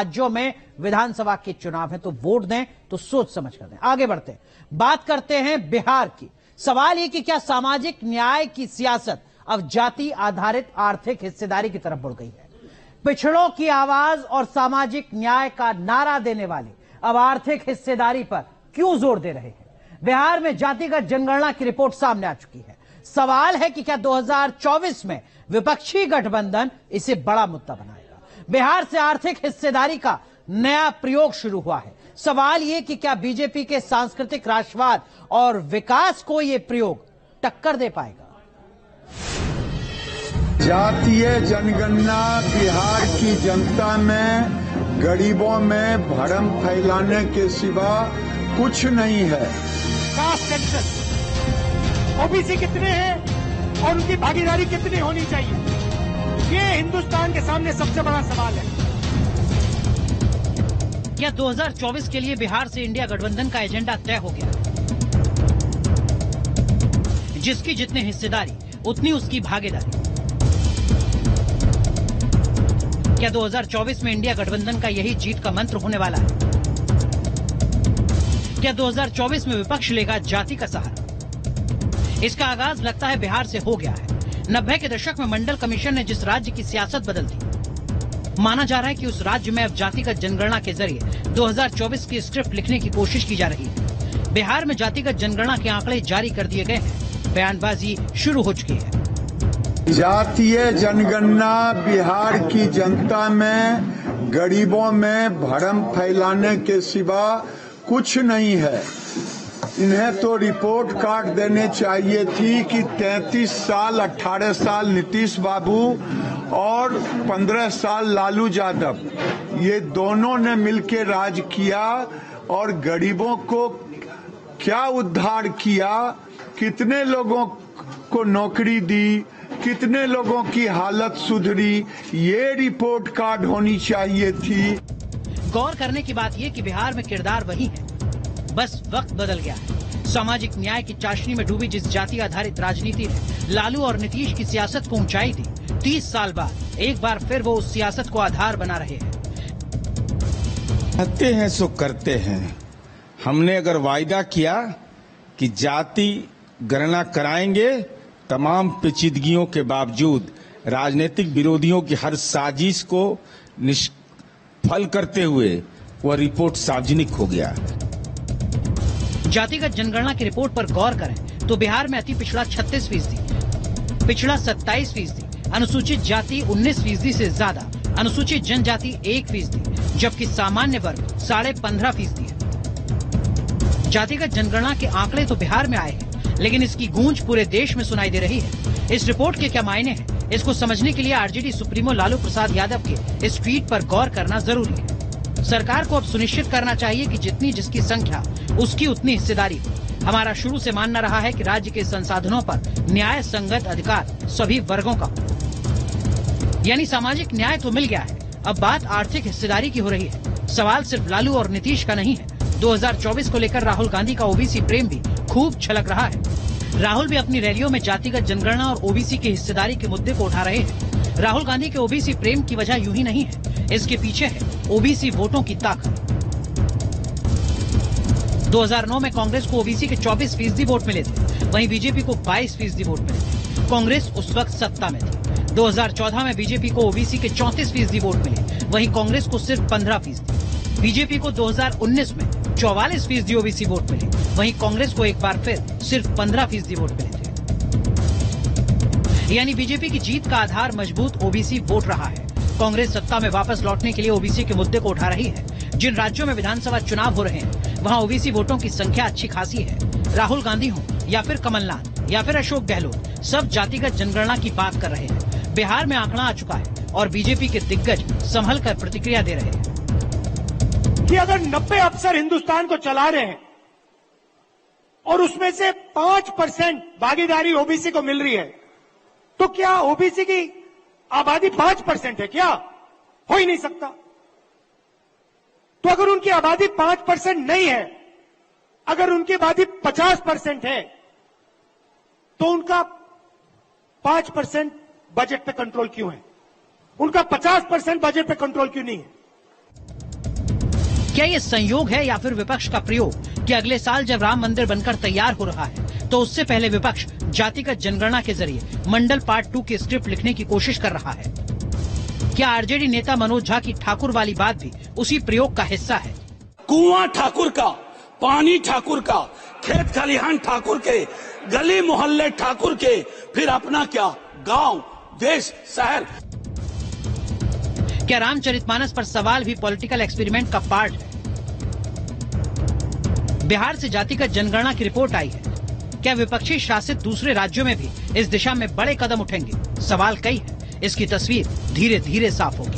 राज्यों में विधानसभा के चुनाव है, तो वोट दें तो सोच समझ कर दें। आगे बढ़ते हैं, बात करते हैं बिहार की। सवाल यह कि क्या सामाजिक न्याय की सियासत अब जाति आधारित आर्थिक हिस्सेदारी की तरफ बढ़ गई है? पिछड़ों की आवाज और सामाजिक न्याय का नारा देने वाले अब आर्थिक हिस्सेदारी पर क्यों जोर दे रहे हैं? बिहार में जातिगत जनगणना की रिपोर्ट सामने आ चुकी है। सवाल है कि क्या 2024 में विपक्षी गठबंधन इसे बड़ा मुद्दा बनाएगा? बिहार से आर्थिक हिस्सेदारी का नया प्रयोग शुरू हुआ है। सवाल यह कि क्या बीजेपी के सांस्कृतिक राष्ट्रवाद और विकास को यह प्रयोग टक्कर दे पाएगा? जातीय जनगणना बिहार की जनता में गरीबों में भरम फैलाने के सिवा कुछ नहीं है। कास्ट सेंसस, ओबीसी कितने हैं और उनकी भागीदारी कितनी होनी चाहिए, ये हिंदुस्तान के सामने सबसे बड़ा सवाल है। क्या 2024 के लिए बिहार से इंडिया गठबंधन का एजेंडा तय हो गया? जिसकी जितनी हिस्सेदारी उतनी उसकी भागीदारी। क्या 2024 में इंडिया गठबंधन का यही जीत का मंत्र होने वाला है? क्या 2024 में विपक्ष लेगा जाति का सहारा? इसका आगाज लगता है बिहार से हो गया है। 90 के दशक में मंडल कमीशन ने जिस राज्य की सियासत बदल दी, माना जा रहा है कि उस राज्य में अब जातिगत जनगणना के जरिए 2024 की स्क्रिप्ट लिखने की कोशिश की जा रही है। बिहार में जातिगत जनगणना के आंकड़े जारी कर दिए गए हैं, बयानबाजी शुरू हो चुकी है। जातीय जनगणना बिहार की जनता में गरीबों में भरम फैलाने के सिवा कुछ नहीं है। इन्हें तो रिपोर्ट कार्ड देने चाहिए थी कि 33 साल 18 साल नीतीश बाबू और 15 साल लालू यादव, ये दोनों ने मिलकर राज किया और गरीबों को क्या उद्धार किया, कितने लोगों को नौकरी दी, कितने लोगों की हालत सुधरी, ये रिपोर्ट कार्ड होनी चाहिए थी। गौर करने की बात यह कि बिहार में किरदार वही है, बस वक्त बदल गया है। सामाजिक न्याय की चाशनी में डूबी जिस जाति आधारित राजनीति ने लालू और नीतीश की सियासत को ऊंचाई दी, 30 साल बाद एक बार फिर वो उस सियासत को आधार बना रहे हैं। कहते हैं सो करते हैं। हमने अगर वायदा किया कि जाति गणना कराएंगे, तमाम पेचीदगियों के बावजूद राजनीतिक विरोधियों की हर साजिश को निष्फल करते हुए वह रिपोर्ट सार्वजनिक हो गया। जातिगत जनगणना की रिपोर्ट पर गौर करें तो बिहार में अति पिछड़ा 36%, पिछड़ा 27%, अनुसूचित जाति 19% से ज्यादा, अनुसूचित जनजाति 1%, जबकि सामान्य वर्ग 15.5% है। जातिगत जनगणना के आंकड़े तो बिहार में आए हैं, लेकिन इसकी गूंज पूरे देश में सुनाई दे रही है। इस रिपोर्ट के क्या मायने हैं, इसको समझने के लिए आरजेडी सुप्रीमो लालू प्रसाद यादव के इस ट्वीट पर गौर करना जरूरी है। सरकार को अब सुनिश्चित करना चाहिए कि जितनी जिसकी संख्या उसकी उतनी हिस्सेदारी। हमारा शुरू से मानना रहा है कि राज्य के संसाधनों पर न्याय संगत अधिकार सभी वर्गों का, यानी सामाजिक न्याय तो मिल गया है, अब बात आर्थिक हिस्सेदारी की हो रही है। सवाल सिर्फ लालू और नीतीश का नहीं है। 2024 को लेकर राहुल गांधी का ओबीसी प्रेम भी खूब छलक रहा है। राहुल भी अपनी रैलियों में जातिगत जनगणना और ओबीसी की हिस्सेदारी के मुद्दे को उठा रहे हैं। राहुल गांधी के ओबीसी प्रेम की वजह यूं ही नहीं है, इसके पीछे है ओबीसी वोटों की ताकत। 2009 में कांग्रेस को ओबीसी के 24% वोट मिले थे, वहीं बीजेपी को 22% वोट मिले थे। कांग्रेस उस वक्त सत्ता में थी। 2014 में बीजेपी को ओबीसी के 34% वोट मिले, वहीं कांग्रेस को सिर्फ 15%। बीजेपी को 2019 में 44% ओबीसी वोट मिले, वहीं कांग्रेस को एक बार फिर सिर्फ 15% वोट मिले थे। यानी बीजेपी की जीत का आधार मजबूत ओबीसी वोट रहा है। कांग्रेस सत्ता में वापस लौटने के लिए ओबीसी के मुद्दे को उठा रही है। जिन राज्यों में विधानसभा चुनाव हो रहे हैं, वहां ओबीसी वोटों की संख्या अच्छी खासी है। राहुल गांधी हो या फिर कमलनाथ या फिर अशोक गहलोत, सब जातिगत जनगणना की बात कर रहे हैं। बिहार में आंकड़ा आ चुका है और बीजेपी के दिग्गज संभल कर प्रतिक्रिया दे रहे हैं कि अगर 90 अफसर हिंदुस्तान को चला रहे हैं और उसमें से 5% भागीदारी ओबीसी को मिल रही है, तो क्या ओबीसी की आबादी 5% है? क्या हो ही नहीं सकता। तो अगर उनकी आबादी 5% नहीं है, अगर उनकी आबादी 50% है, तो उनका 5% बजट पे कंट्रोल क्यों है? उनका 50% बजट पे कंट्रोल क्यों नहीं है? क्या ये संयोग है या फिर विपक्ष का प्रयोग कि अगले साल जब राम मंदिर बनकर तैयार हो रहा है तो उससे पहले विपक्ष जातिगत जनगणना के जरिए मंडल पार्ट 2 की स्क्रिप्ट लिखने की कोशिश कर रहा है? क्या आरजेडी नेता मनोज झा की ठाकुर वाली बात भी उसी प्रयोग का हिस्सा है? कुआं ठाकुर का, पानी ठाकुर का, खेत खलिहान ठाकुर के, गली मोहल्ले ठाकुर के, फिर अपना क्या, गांव, देश, शहर। क्या रामचरितमानस पर सवाल भी पॉलिटिकल एक्सपेरिमेंट का पार्ट है? बिहार से जातिगत जनगणना की रिपोर्ट आई है। क्या विपक्षी शासित दूसरे राज्यों में भी इस दिशा में बड़े कदम उठेंगे? सवाल कई है। इसकी तस्वीर धीरे धीरे साफ होगी।